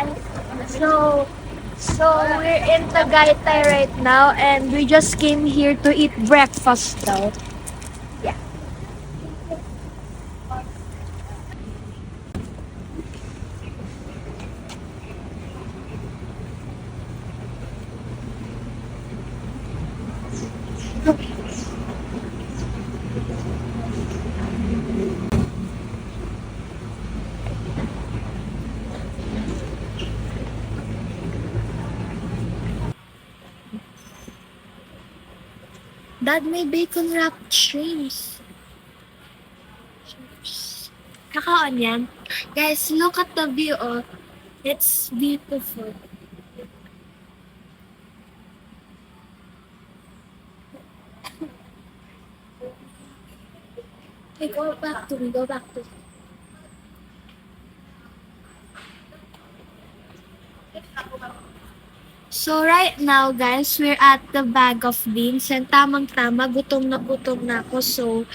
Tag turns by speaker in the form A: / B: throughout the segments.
A: guys. So we're in Tagaytay right now and we just came here to eat breakfast though. Yeah. Dad, may bacon wrapped shrimps. Kakaon yan. Guys, look at the view. Oh. It's beautiful. Hey, go back to me. Go back to me. So right now, guys, we're at the Bag of Beans and tamang-tama, gutom na ako. So,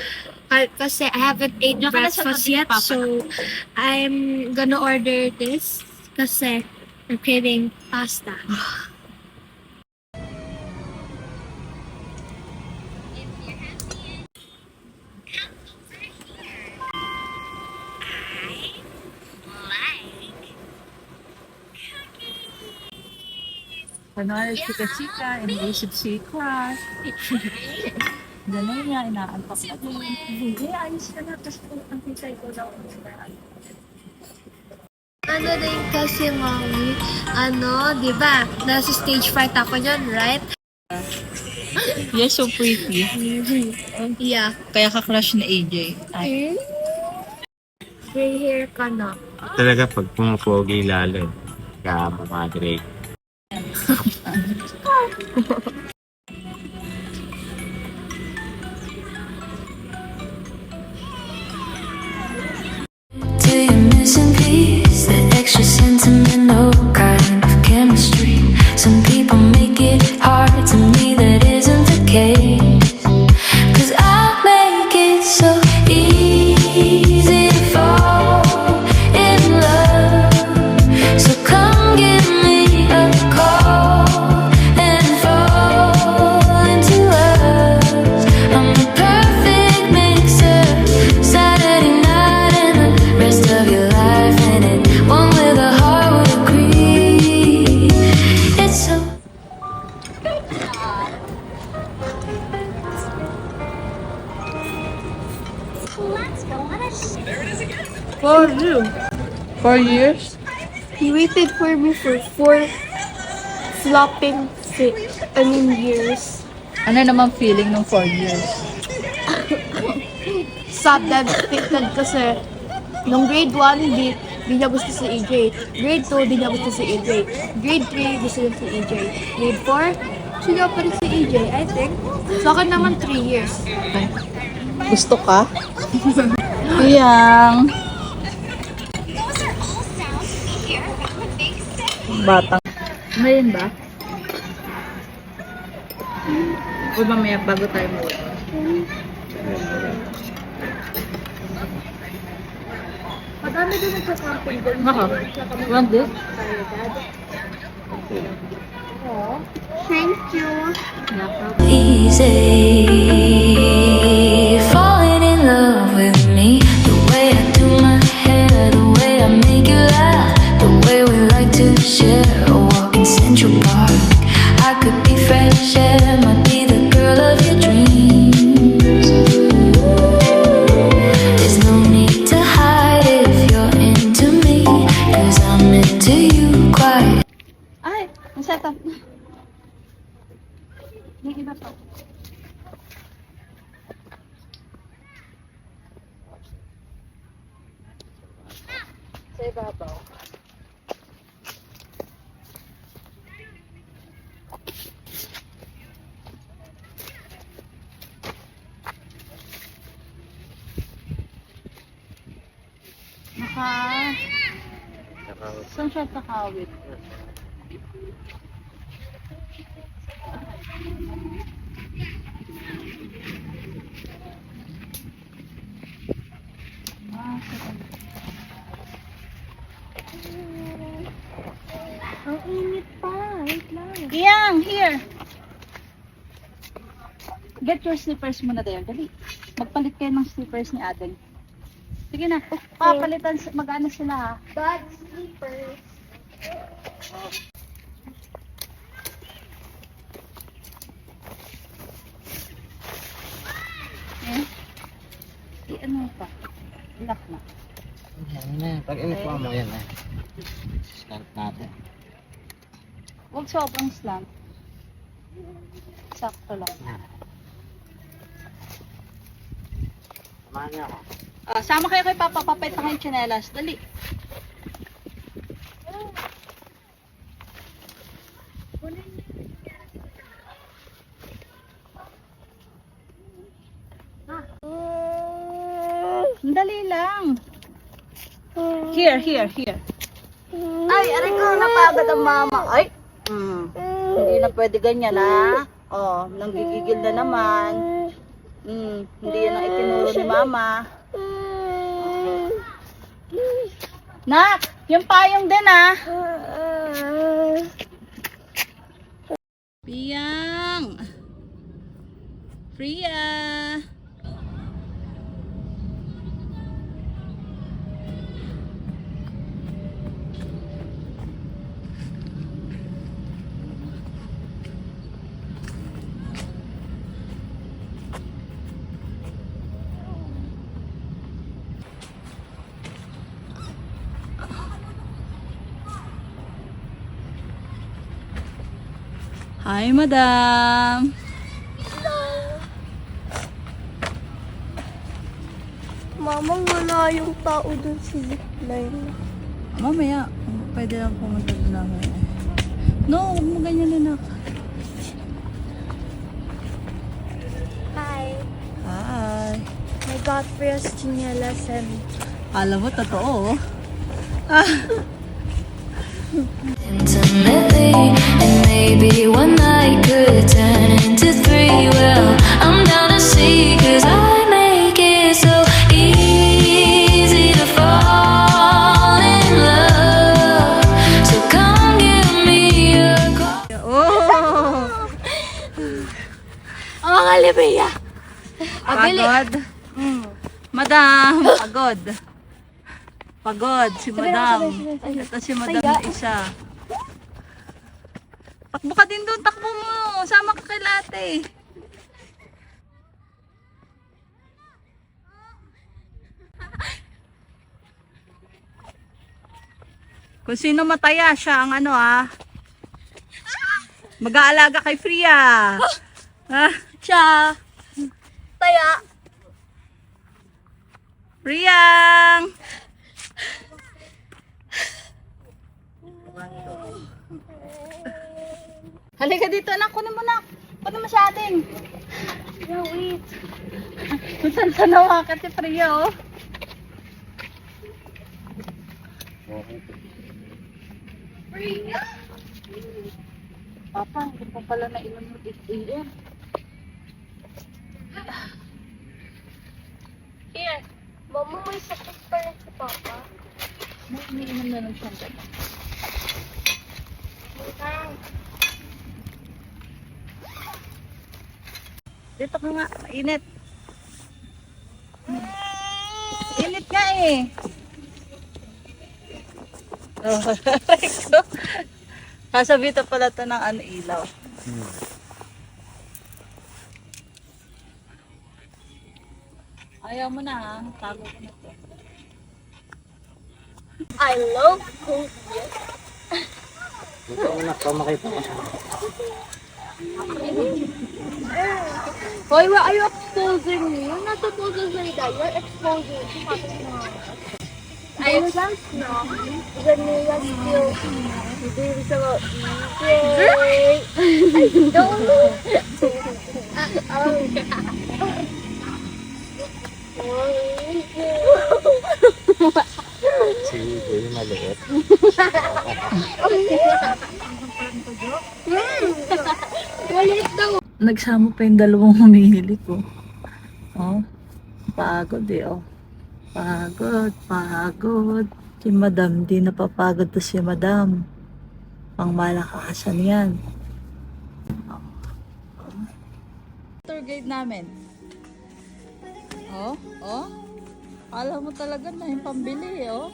A: kasi I haven't ate breakfast yet, so I'm gonna order this kasi I'm craving pasta.
B: Kunwari, chika-chika, invasive sea crush. Ganun niya, inaantok na din. Hindi, ayos ka na. Tapos ang kitay ko daw.
A: Ano din kasi, mommy, di ba, nasa stage fright ako dyan, right?
B: You're so pretty.
A: Yeah.
B: Kaya ka-crush na AJ. Ay.
A: Gray hair ka na.
C: Talaga pag pumapogi lalo, kaya mamadre.
D: Do you missing piece, that extra sentimental kind of chemistry? Some people make it hard, to me that isn't the case. 'Cause I make it so easy to fall in love. So come give me a call and fall into us. I'm the perfect mixer, Saturday night and the rest of your life in it. One with a heart would agree. It's so.
B: For you. 4 years?
A: He waited for me for 4 flopping years.
B: Ano naman feeling ng 4 years?
A: Sad devastated kasi nung grade 1, di niya gusto si AJ. Grade 2, di niya gusto si AJ. Grade 3, gusto niya si AJ. Grade 4, siya pa rin si AJ, I think. Sa akin naman 3 years.
B: Gusto ka? Iyang. Batang. Ngayon ba? O mamaya bago tayo mo.
A: Madami din nagka-camping doon.
B: Ako. Want this?
A: Thank you.
D: Easy falling in love with me, the way I do my hair, the way I make you laugh, the way we like to share a walk in Central Park. I could be fresh air, might be the girl of your dreams. There's no need to hide if you're into me, 'cause I'm into you quite.
B: Ay, masaya to. May iba to. Sa ibabaw. Saan siya kakawit? Here. Get your slippers muna there. Dali. Magpalit kayo ng slippers ni Aden. Sige na. Papalitan, mag-ano sila ha.
A: Bad sleepers.
B: Eh? I-ano pa? Lock na.
C: Yan na. Pag inipo mo yan Start natin.
B: Huwag sobrang slant. Sakto lang.
C: Samahan niyo ako.
B: Sama kayo kay Papa. Papait na kayong tsinelas. Dali. Dali lang. Here. Ay, aray ko, napagod ang mama. Ay, hindi na pwede ganyan, ha? Oh, nanggigigil na naman. Hindi yan ang itinuro ni mama. Nak, yung payong din, ha? Piyang. Priya. Hi, madam.
A: Mama, wala yung tao dun sa zipline.
B: Mamaya, pwede lang pumunta doon namin. No, huwag mo ganyan na.
A: Hi.
B: Hi.
A: I got Priya's chinelas and
B: Alam mo, totoo.
D: Intimately, and maybe one night could turn into three. Well, I'm down to see, 'cause I make it so easy to fall in love. So come give me a call.
B: Oh!
A: mga Libeya.
B: Pagod. Madam, pagod. Pagod si madam. Ito si madam na isa. Takbo ka din doon, takbo mo. Sama ka kay Late. Kung sino mataya siya ang ano mag-aalaga kay Priya. Ha?
A: Siya. Taya.
B: Priyang! Halika dito, anak. Kunin mo na. Kunin mo sa atin.
A: No, wait.
B: Kung saan ka nawakat si Priya, oh. Papa, hindi pa pala na ilan mo 8 a.m. Here.
A: Mama, may sakit pa rin si Papa.
B: May iniinom na ng sandal. Dito ka nga, mainit. Init nga eh. Oh, ko. Kasabita pala ito ng ilaw. Ayaw mo na ha, tago ko na to.
A: I love Korea.
C: Dito una pa makita ko siya.
A: Hoy, why are you exposing me? You're not supposed to say that. You're exposing me. I don't know. The Nia still dreams about me. I don't know.
C: Sige, yung maliit.
A: Walit daw.
B: Nagsama pa yung dalawang humihili ko. Oh, pagod oh. Pagod. Si madam, di napapagod to si madam. Pang malakasan yan. Tour guide namin. Oh, oh. Alam mo talaga na yung pambili, oh.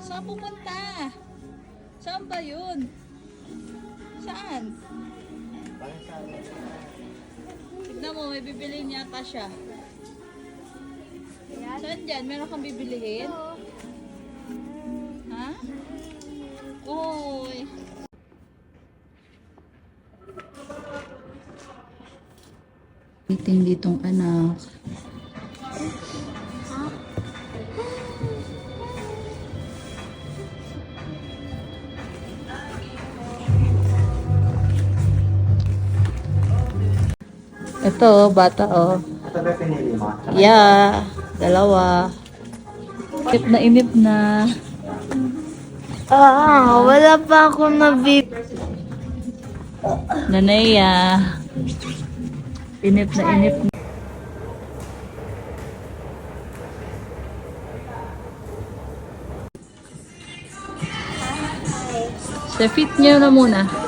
B: Saan pupunta? Saan ba yun? Saan? Tignan mo, may bibilihin yata siya. Saan dyan? Meron kang bibilihin? Ha? Oy. Meeting ditong anak. Ito, bata, oh.
C: Ito ba pinili mo?
B: Yeah, dalawa. Inip na.
A: Wala pa ako nabib.
B: Nanaya. Inip na inip na. Sa fit niyo na muna.